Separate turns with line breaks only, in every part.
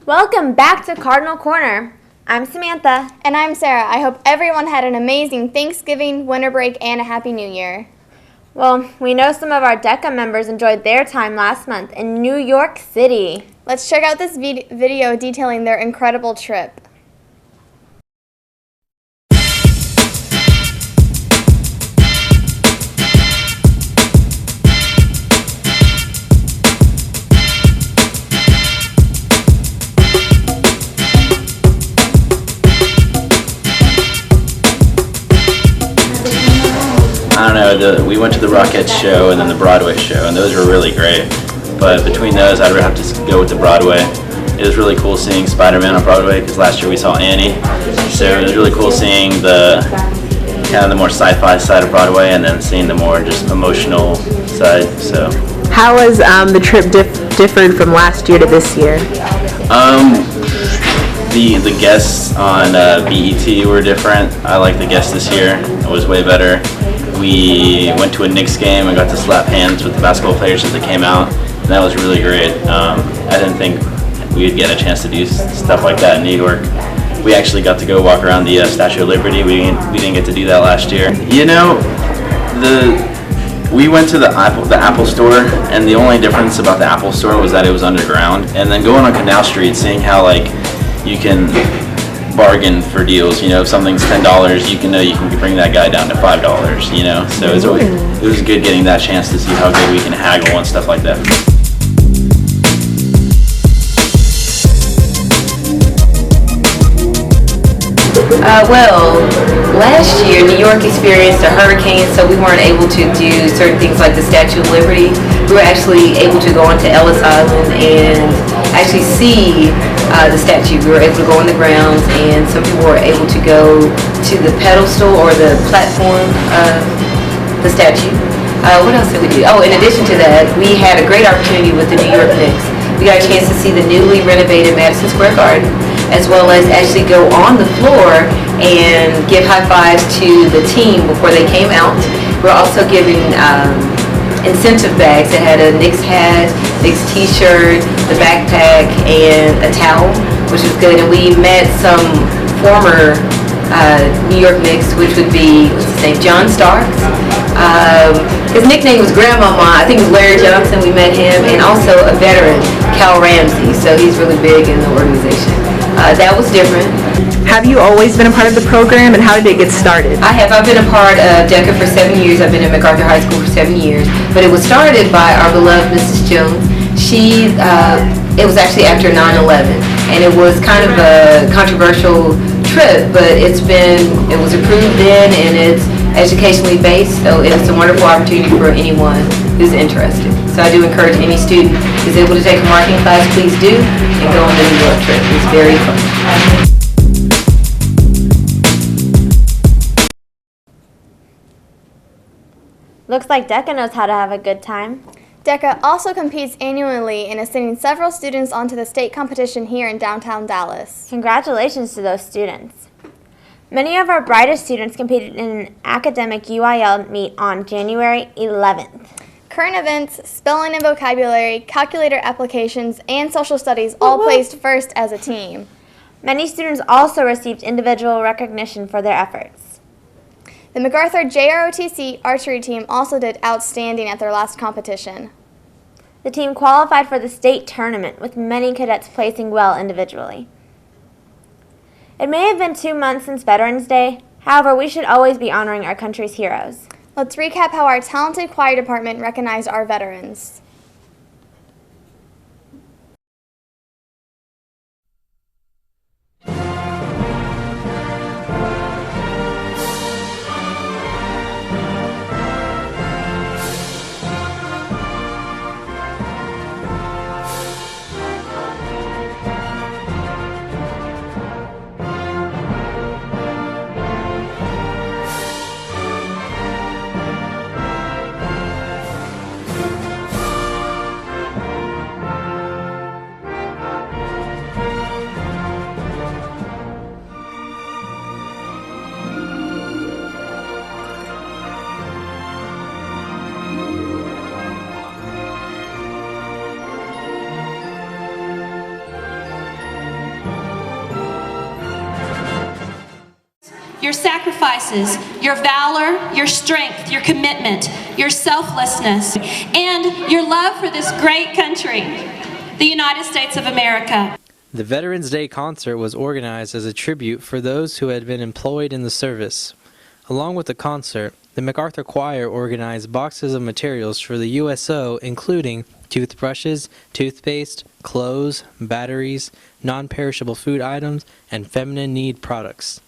Welcome back to Cardinal Corner. I'm Samantha.
And I'm Sarah. I hope everyone had an amazing Thanksgiving, winter break, and a Happy New Year.
Well, we know some of our DECA members enjoyed their time last month in New York City.
Let's check out this video detailing their incredible trip.
I don't know, we went to the Rockettes show and then the Broadway show, and those were really great. But between those, I'd have to go with the Broadway. It was really cool seeing Spider-Man on Broadway because last year we saw Annie. So it was really cool seeing the kind of the more sci-fi side of Broadway and then seeing the more just emotional side. So
how was the trip differed from last year to this year?
The guests on BET were different. I like the guests this year. It was way better. We went to a Knicks game and got to slap hands with the basketball players as they came out. And that was really great. I didn't think we'd get a chance to do stuff like that in New York. We actually got to go walk around the Statue of Liberty. We didn't get to do that last year. You know, we went to the Apple store, and the only difference about the Apple store was that it was underground. And then going on Canal Street, seeing how you can bargain for deals. You know, if something's $10, you can bring that guy down to $5. You know, so it was good getting that chance to see how good we can haggle and stuff like that.
Well, last year New York experienced a hurricane, so we weren't able to do certain things like the Statue of Liberty. We were actually able to go onto Ellis Island and actually see the statue. We were able to go on the grounds, and some people were able to go to the pedestal or the platform of the statue. What else did we do? Oh, in addition to that, we had a great opportunity with the New York Knicks. We got a chance to see the newly renovated Madison Square Garden, as well as actually go on the floor and give high fives to the team before they came out. We're also giving incentive bags that had a Knicks hat, Knicks t-shirt, the backpack, and a towel, which was good. And we met some former New York Knicks, which would be, what's his name, John Starks. His nickname was Grandmama. I think it was Larry Johnson. We met him, and also a veteran, Cal Ramsey. So he's really big in the organization. That was different.
Have you always been a part of the program, and how did it get started?
I have. I've been a part of DECA for 7 years. I've been at MacArthur High School for 7 years. But it was started by our beloved Mrs. Jones. It was actually after 9/11, and it was kind of a controversial trip, but it was approved then, and it's educationally based, so it's a wonderful opportunity for anyone who's interested. So I do encourage any student who's able to take a marketing class, please do, and go on the New York trip. It's very fun.
Looks like DECA knows how to have a good time.
DECA also competes annually and is sending several students onto the state competition here in downtown Dallas.
Congratulations to those students. Many of our brightest students competed in an academic UIL meet on January 11th.
Current events, spelling and vocabulary, calculator applications, and social studies all placed first as a team.
Many students also received individual recognition for their efforts.
The MacArthur JROTC archery team also did outstanding at their last competition.
The team qualified for the state tournament, with many cadets placing well individually. It may have been 2 months since Veterans Day. However, we should always be honoring our country's heroes.
Let's recap how our talented choir department recognized our veterans.
your sacrifices, your valor, your strength, your commitment, your selflessness, and your love for this great country, the United States of America.
The Veterans Day concert was organized as a tribute for those who had been employed in the service. Along with the concert, the MacArthur Choir organized boxes of materials for the USO, including toothbrushes, toothpaste, clothes, batteries, non-perishable food items, and feminine need products.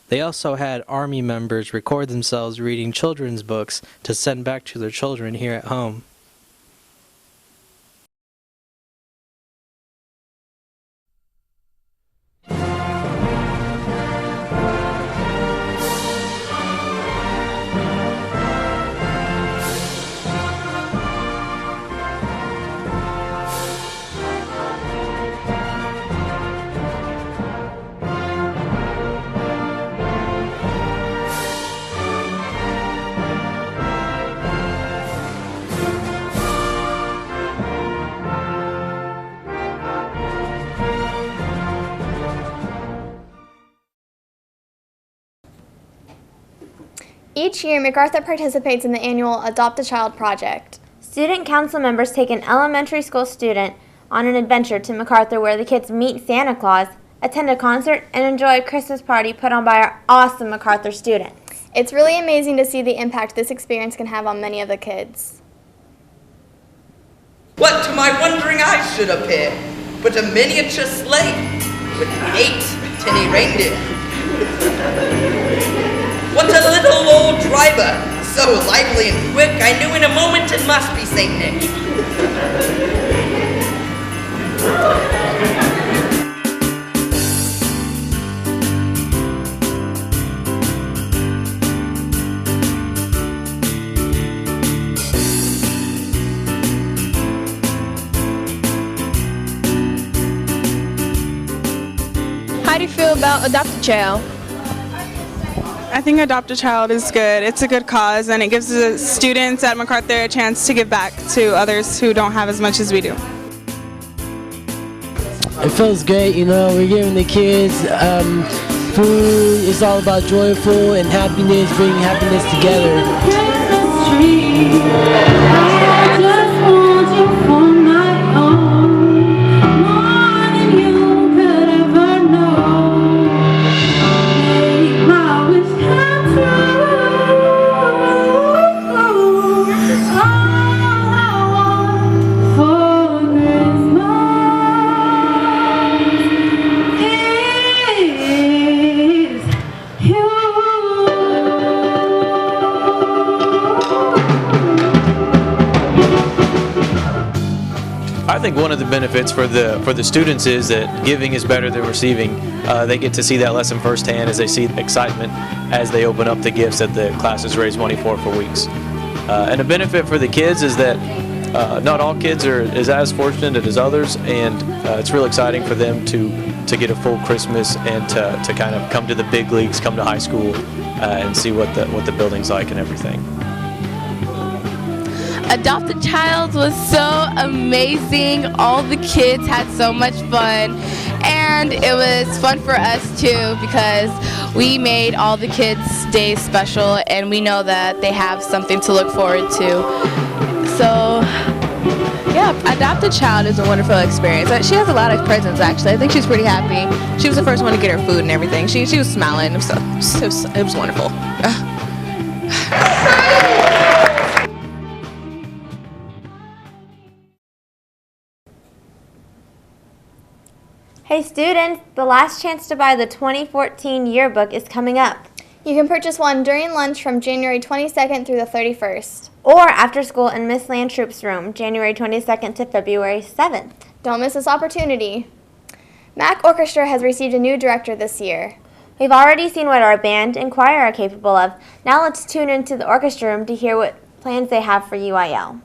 They also had Army members record themselves reading children's books to send back to their children here at home.
Each year, MacArthur participates in the annual Adopt a Child project.
Student council members take an elementary school student on an adventure to MacArthur where the kids meet Santa Claus, attend a concert, and enjoy a Christmas party put on by our awesome MacArthur students.
It's really amazing to see the impact this experience can have on many of the kids.
What to my wondering eyes should appear but a miniature sleigh with 8 tinny reindeer? What a little old driver, so lively and quick, I knew in a moment it must be Saint Nick.
How do you feel about Adopt a Child?
I think Adopt a Child is good. It's a good cause, and it gives the students at MacArthur a chance to give back to others who don't have as much as we do.
It feels great, you know, we're giving the kids food. It's all about joyful and happiness, bringing happiness together.
I think one of the benefits for the students is that giving is better than receiving. They get to see that lesson firsthand as they see the excitement as they open up the gifts that the classes raise money for weeks. And a benefit for the kids is that not all kids are as fortunate as others, and it's real exciting for them to get a full Christmas and to kind of come to the big leagues, come to high school, and see what the building's like and everything.
Adopt a Child was so amazing. All the kids had so much fun, and it was fun for us too because we made all the kids' days special, and we know that they have something to look forward to. So yeah, Adopt a Child is a wonderful experience. She has a lot of presents actually. I think she's pretty happy. She was the first one to get her food and everything. She was smiling. It was wonderful.
Hey students, the last chance to buy the 2014 yearbook is coming up.
You can purchase one during lunch from January 22nd through the 31st.
Or after school in Miss Landtroop's room, January 22nd to February 7th.
Don't miss this opportunity. Mac Orchestra has received a new director this year.
We've already seen what our band and choir are capable of. Now let's tune into the orchestra room to hear what plans they have for UIL.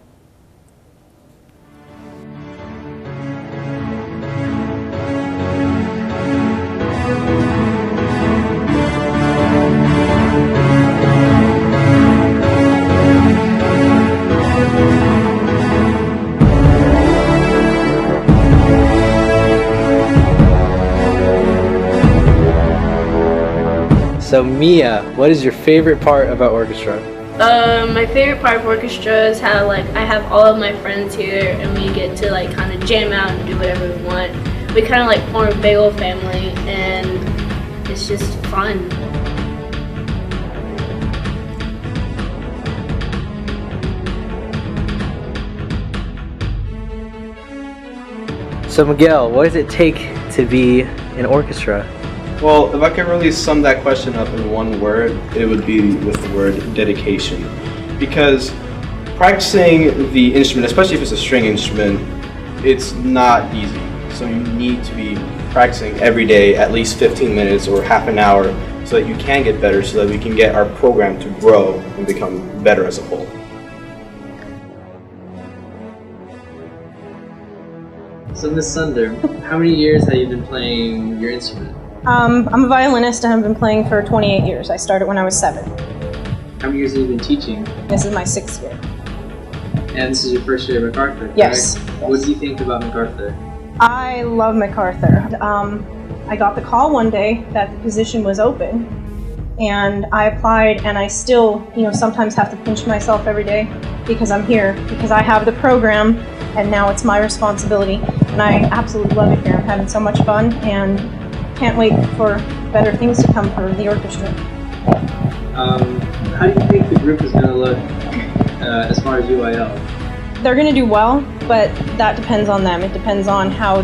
So Mia, what is your favorite part about orchestra?
My favorite part of orchestra is how I have all of my friends here and we get to kind of jam out and do whatever we want. We kind of form a big old family and it's just fun.
So Miguel, what does it take to be in orchestra?
Well, if I could really sum that question up in one word, it would be with the word dedication. Because practicing the instrument, especially if it's a string instrument, it's not easy. So you need to be practicing every day at least 15 minutes or half an hour so that you can get better, so that we can get our program to grow and become better as a whole.
So Miss Sunder, how many years have you been playing your instrument?
I'm a violinist and I've been playing for 28 years. I started when I was 7.
How many years have you been teaching?
This is my 6th year.
And this is your first year at MacArthur, correct?
Yes.
What do you think about MacArthur?
I love MacArthur. I got the call one day that the position was open and I applied, and I still, sometimes have to pinch myself every day because I'm here, because I have the program and now it's my responsibility. And I absolutely love it here. I'm having so much fun and can't wait for better things to come for the orchestra.
How do you think the group is going to look as far as UIL?
They're going to do well, but that depends on them. It depends on how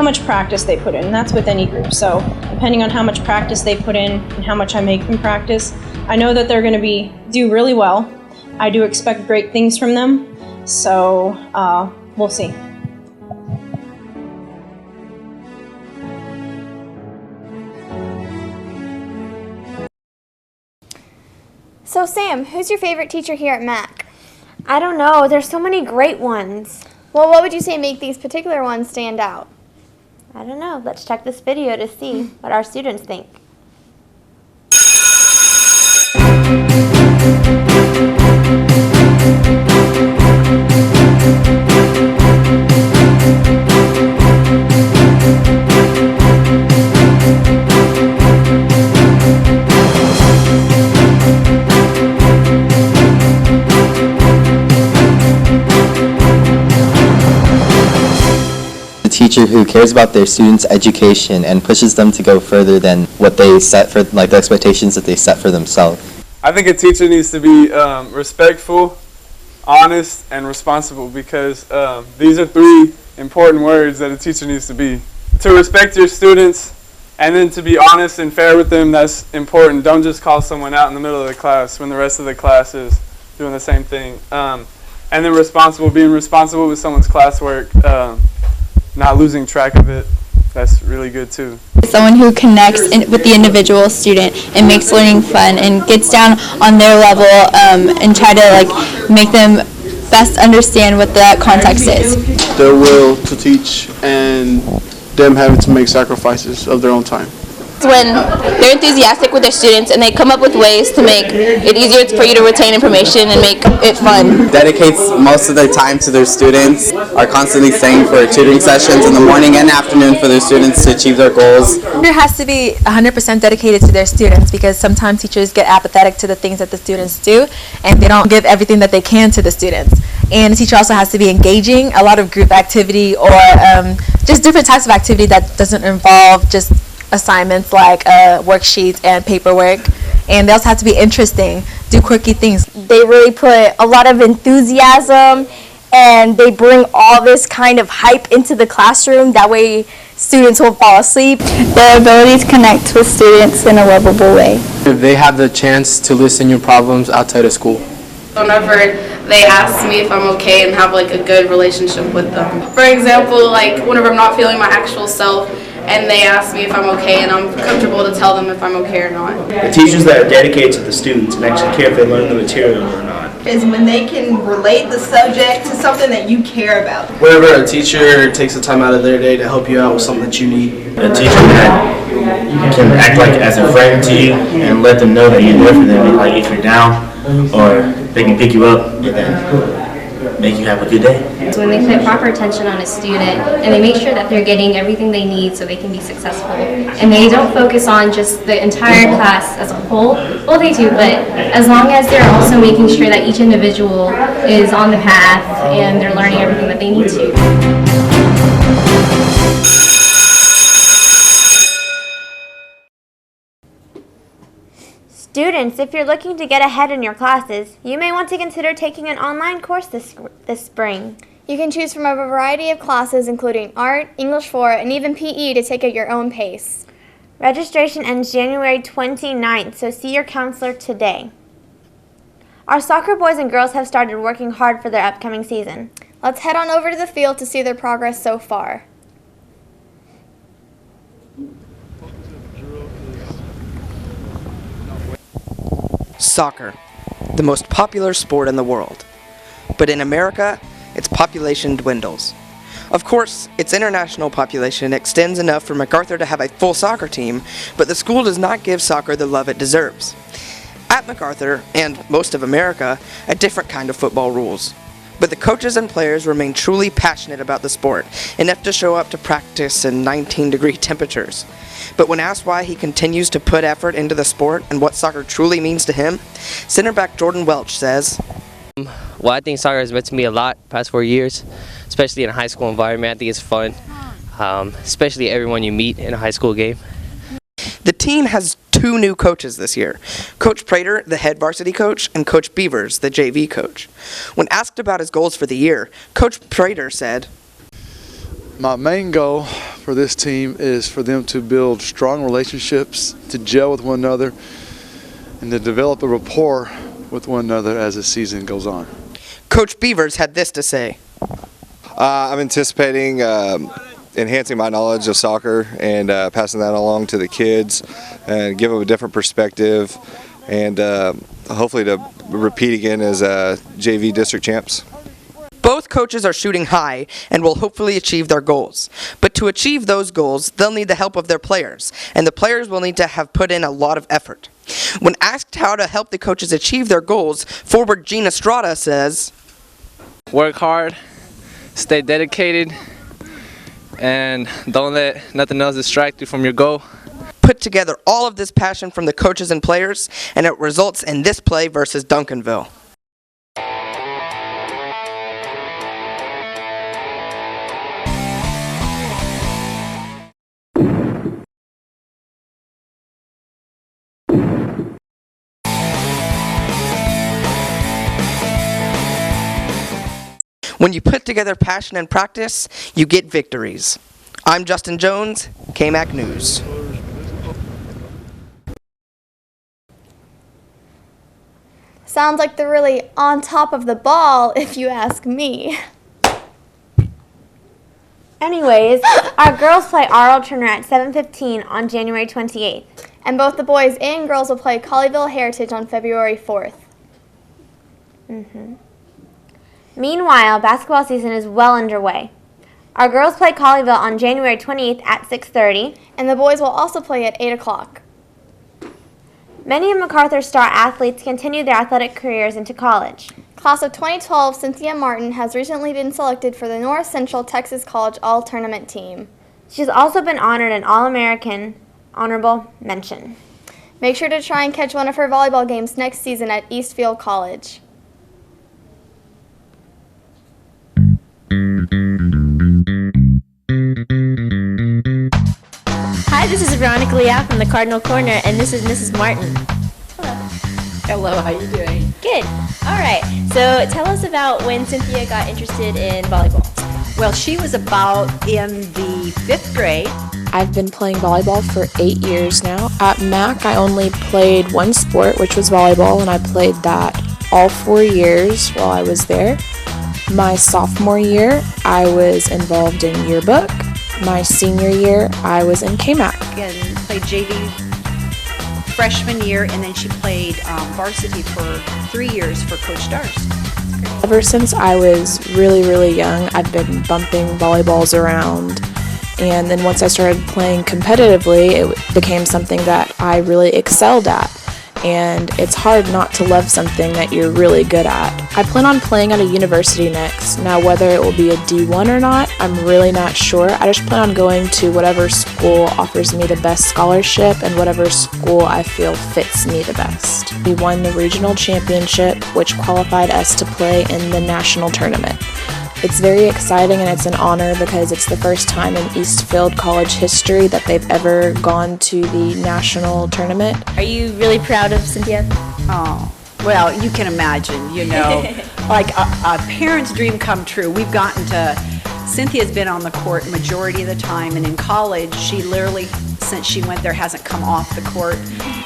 much practice they put in. And that's with any group. So depending on how much practice they put in and how much I make them practice, I know that they're going to do really well. I do expect great things from them. So we'll see.
So Sam, who's your favorite teacher here at Mac?
I don't know. There's so many great ones.
Well, what would you say make these particular ones stand out?
I don't know. Let's check this video to see what our students think.
Teacher who cares about their students' education and pushes them to go further than what they set for, the expectations that they set for themselves.
I think a teacher needs to be respectful, honest, and responsible, because these are 3 important words that a teacher needs to be. To respect your students, and then to be honest and fair with them, that's important. Don't just call someone out in the middle of the class when the rest of the class is doing the same thing. And then being responsible with someone's classwork, not losing track of it, that's really good too.
Someone who connects with the individual student and makes learning fun and gets down on their level and try to make them best understand what that context is.
Their will to teach and them having to make sacrifices of their own time.
When they're enthusiastic with their students and they come up with ways to make it easier for you to retain information and make it fun.
Dedicates most of their time to their students, are constantly staying for tutoring sessions in the morning and afternoon for their students to achieve their goals.
Teacher has to be 100% dedicated to their students, because sometimes teachers get apathetic to the things that the students do and they don't give everything that they can to the students. And the teacher also has to be engaging, a lot of group activity or just different types of activity that doesn't involve just assignments like worksheets and paperwork. And they also have to be interesting, do quirky things.
They really put a lot of enthusiasm and they bring all this kind of hype into the classroom. That way students won't fall asleep.
Their ability to connect with students in a lovable way.
If they have the chance to listen to your problems outside of school.
Whenever they ask me if I'm okay and have a good relationship with them. For example, whenever I'm not feeling my actual self and they ask me if I'm okay and I'm comfortable to tell them if I'm okay or not.
The teachers that are dedicated to the students and actually care if they learn the material or not.
Is when they can relate the subject to something that you care about.
Whenever a teacher takes the time out of their day to help you out with something that you need.
A teacher that can act as a friend to you and let them know that you're there for them, if you're down, or they can pick you up and then make you have a good day.
It's when they put proper attention on a student and they make sure that they're getting everything they need so they can be successful. And they don't focus on just the entire class as a whole. Well, they do, but as long as they're also making sure that each individual is on the path and they're learning everything that they need to.
Students, if you're looking to get ahead in your classes, you may want to consider taking an online course this spring.
You can choose from a variety of classes including art, English 4, and even PE to take at your own pace.
Registration ends January 29th, so see your counselor today. Our soccer boys and girls have started working hard for their upcoming season.
Let's head on over to the field to see their progress so far.
Soccer, the most popular sport in the world. But in America, its population dwindles. Of course, its international population extends enough for MacArthur to have a full soccer team, but the school does not give soccer the love it deserves. At MacArthur, and most of America, a different kind of football rules. But the coaches and players remain truly passionate about the sport, enough to show up to practice in 19-degree temperatures. But when asked why he continues to put effort into the sport and what soccer truly means to him, center back Jordan Welch says,
Well, I think soccer has meant to me a lot the past 4 years, especially in a high school environment. I think it's fun, especially everyone you meet in a high school game.
The team has 2 new coaches this year, Coach Prater, the head varsity coach, and Coach Beavers, the JV coach. When asked about his goals for the year, Coach Prater said,
My main goal for this team is for them to build strong relationships, to gel with one another, and to develop a rapport with one another as the season goes on.
Coach Beavers had this to say.
I'm anticipating enhancing my knowledge of soccer and passing that along to the kids and give them a different perspective and hopefully to repeat again as JV district champs.
Both coaches are shooting high and will hopefully achieve their goals. But to achieve those goals, they'll need the help of their players, and the players will need to have put in a lot of effort. When asked how to help the coaches achieve their goals, forward Gene Estrada says,
Work hard, stay dedicated, and don't let nothing else distract you from your goal.
Put together all of this passion from the coaches and players, and it results in this play versus Duncanville. When you put together passion and practice, you get victories. I'm Justin Jones, KMAC News.
Sounds like they're really on top of the ball, if you ask me.
Anyways, our girls play R.L. Turner at 7:15 on January 28th.
And both the boys and girls will play Colleyville Heritage on February 4th.
Meanwhile, basketball season is well underway. Our girls play Colleyville on January 28th at 6:30.
And the boys will also play at 8 o'clock.
Many of MacArthur's star athletes continue their athletic careers into college.
Class of 2012, Cynthia Martin has recently been selected for the North Central Texas College All-Tournament team.
She's also been honored an All-American honorable mention.
Make sure to try and catch one of her volleyball games next season at Eastfield College.
Hi, this is Veronica Leah from the Cardinal Corner, and this is Mrs. Martin.
Hello, how you doing?
Good. All right. So tell us about when Cynthia got interested in volleyball.
Well, she was about in the 5th grade.
I've been playing volleyball for 8 years now. At MAC, I only played one sport, which was volleyball, and I played that all 4 years while I was there. My sophomore year, I was involved in yearbook. My senior year, I was in KMAC.
And played JV freshman year, and then she played varsity for 3 years for Coach Darst.
Ever since I was really young, I've been bumping volleyballs around. And then once I started playing competitively, it became something that I really excelled at. and it's hard not to love something that you're really good at. I plan on playing at a university next. Now, whether it will be a D1 or not, I'm really not sure. I just plan on going to whatever school offers me the best scholarship and whatever school I feel fits me the best. We won the regional championship, which qualified us to play in the national tournament. It's very exciting and it's an honor because it's the first time in Eastfield College history that they've ever gone to the national tournament.
Are you really proud of Cynthia?
Oh, well, you can imagine, you know, like a parent's dream come true. We've gotten to, Cynthia's been on the court majority of the time, and in college, she literally, since she went there, hasn't come off the court.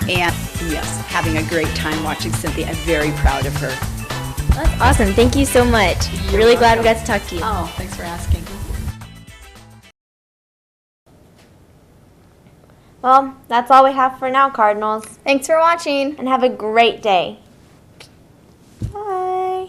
And yes, having a great time watching Cynthia. I'm very proud of her.
That's awesome. Thank you so much. Really glad we got to talk to you.
Oh, thanks for asking.
Well, that's all we have for now, Cardinals.
Thanks for watching.
And have a great day. Bye.